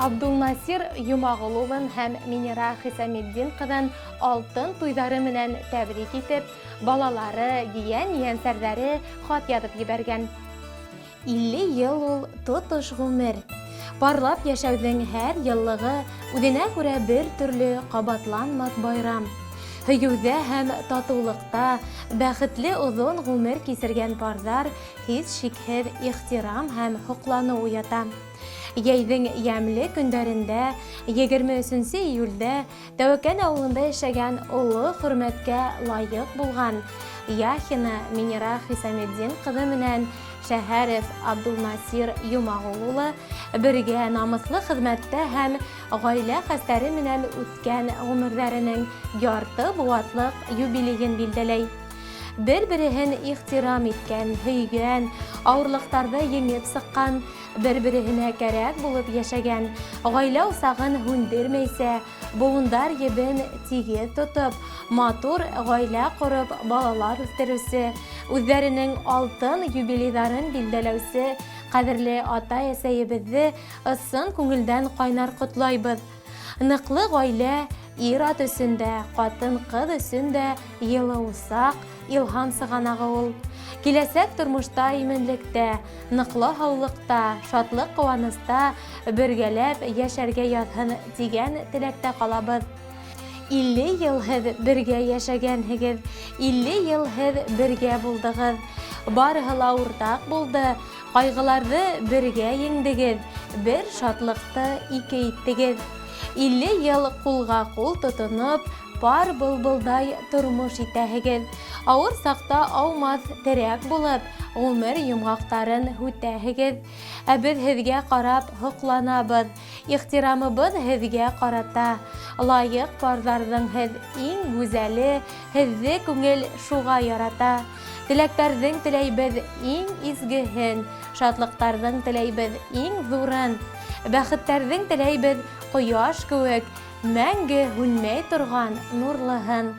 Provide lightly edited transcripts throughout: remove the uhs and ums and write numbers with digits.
Абдулнасир Юмағылуын һәм Минира Хисамиддин кызын алтын туйдары менән тәбрик итеп, балалары, ейән-ейәнсәрҙәре хат яҙып ебәргән. 50 ел ул тотош ғүмер. Парлап яшәүҙең һәр йыллығы үҙенә күрә бер төрлө ҡабатланмаҫ байрам. Һөйөүҙә һәм татыулыҡта бәхетле оҙон ғүмер кисергән парҙар һис шикһеҙ ихтирам һәм һоҡланыу уята. Йәйҙең йәмле көндәрендә 23 июлдә Тәүәкән ауылында йәшәгән оло хөрмәткә лайыҡ булған Яхина Минира Хисамиддин ҡыҙы менән Шәһәрев Абдулнасир Юмағыл улы бергә намыҫлы хеҙмәттә һәм ғаилә хәстәре менән үткән ғүмерҙәренең ярты быуатлыҡ юбилейын билдәләй. Бер-береһен ихтирам иткән, һөйгән, ауырлыҡтарҙы еңеп сыҡҡан, бер-береһенә кәрәк булып йәшәгән, ғаилә усағын һүндермәйсә, быуындар ебен тигеҙ тотоп, матур ғаилә ҡороп, балалар үҫтереүсе, үҙҙәренең алтын юбилейҙарын билдәләүсе ҡәҙерле ата-әсәйебеҙҙе ысын күңелдән ҡайнар ҡотлайбыҙ. Ныҡлы ғаилә ир-ат өсөн дә, ҡатын-ҡыҙ өсөн дә йылы усаҡ, илһам сығанағы ул. Киләсәк тормошта именлектә, ныҡлы һаулыҡта, шатлыҡ ҡыуаныста бергәләп йәшәргә яҙһын тигән теләктә ҡалабыҙ. 50 йыл һеҙ бергә йәшәгәнһегеҙ, 50 йыл һеҙ бергә булдығыҙ. Барыһы ла уртаҡ булды, ҡайғыларҙы бергә еңдегеҙ, бер шатлыҡты ике иттегеҙ. 50 йыл ҡулға-ҡул тотоноп, пар былбылдай тормош итәһегеҙ. Ауыр саҡта аумаҫ терәк булып, ғүмер йомғаҡтарын һүтәһегеҙ. Ә беҙ һеҙгә ҡарап һоҡланабыҙ, ихтирамыбыҙ һеҙгә ҡарата. Лайыҡ парҙарҙың һеҙ иң гүзәле, һеҙҙе күңел шуға ярата. Теләктәрҙең теләйбеҙ иң изгеһен, шатлыҡтарҙың теләйбеҙ иң ҙурын. Бәхеттәрҙең теләйбеҙ ҡояш кеүек, мәңге һүнмәй торған нурлыһын.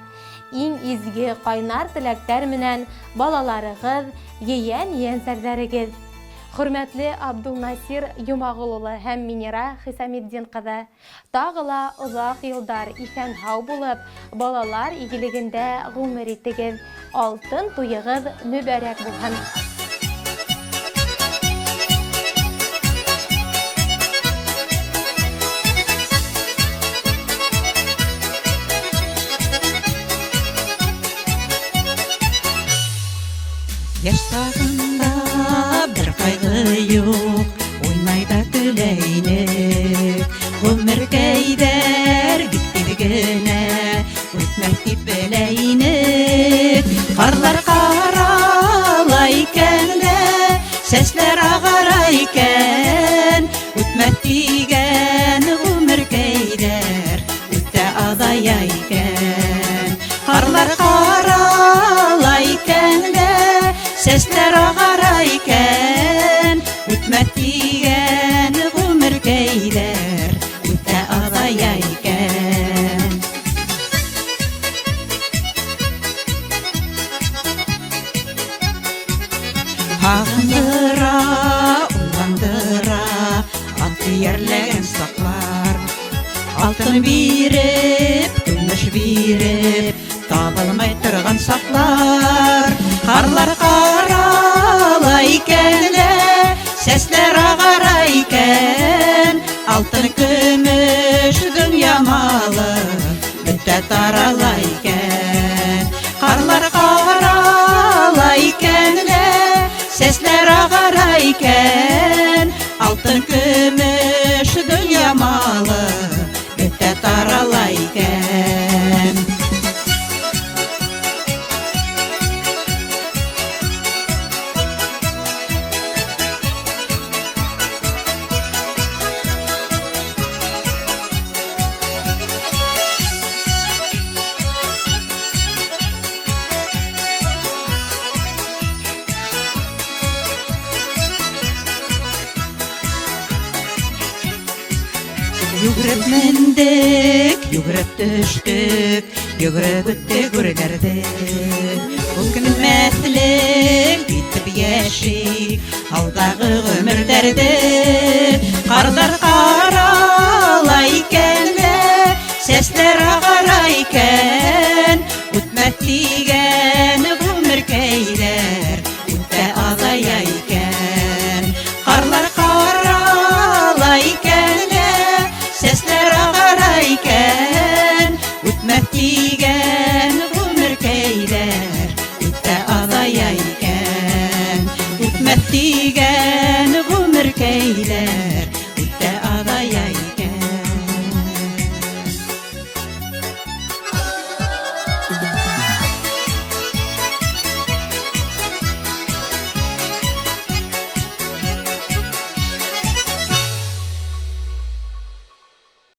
Иң изге ҡайнар теләктәр менән балаларығыҙ, ейән-ейәнсәрҙәрегеҙ. Хөрмәтле Абдулнасир Юмағыл улы һәм Минира Хисамиддин ҡыҙы, тағы ла оҙаҡ йылдар иҫән-һау булып, балалар игелегендә ғүмер итегеҙ. Алтын туйығыҙ мөбәрәк булһын. Йәш сағында бер ҡайғы юҡ, уйнайҙа көләйнек. Ғүмер кәйҙәр бик тиҙ генә үтмәҫ тип беләйнек. Ҡарлар ҡарала икән дә, сәсләр ағара икән. Үтмәҫ тигән ғүмер кәйҙәр үтә аҙая икән. Ҡарлар ҡарала икән дә, сәсләр ағара икән. Үтмәҫ тигән ғүмер кәйҙәр үтә аҙая икән. Һағындыра, уйландыра ат эйәрләгән саҡлар. Алтын биреп, көмөш биреп, табылмай торған саҡлар. Ҡарлар ҡарала икән дә, сәсләр ағара икән. Алтын көмөш донъя малы бөтә тарала икән. Ҡарлар ҡарала икән дә, сәсләр ағара икән. Алтын көмөш донъя малы бөтә тарала икән. Йүгереп мендек, йүгереп төштөк, йүгереп үттек үреләрҙе. Ул көнмәҫлек итеп йәшик, алдағы ғүмерҙәрҙе.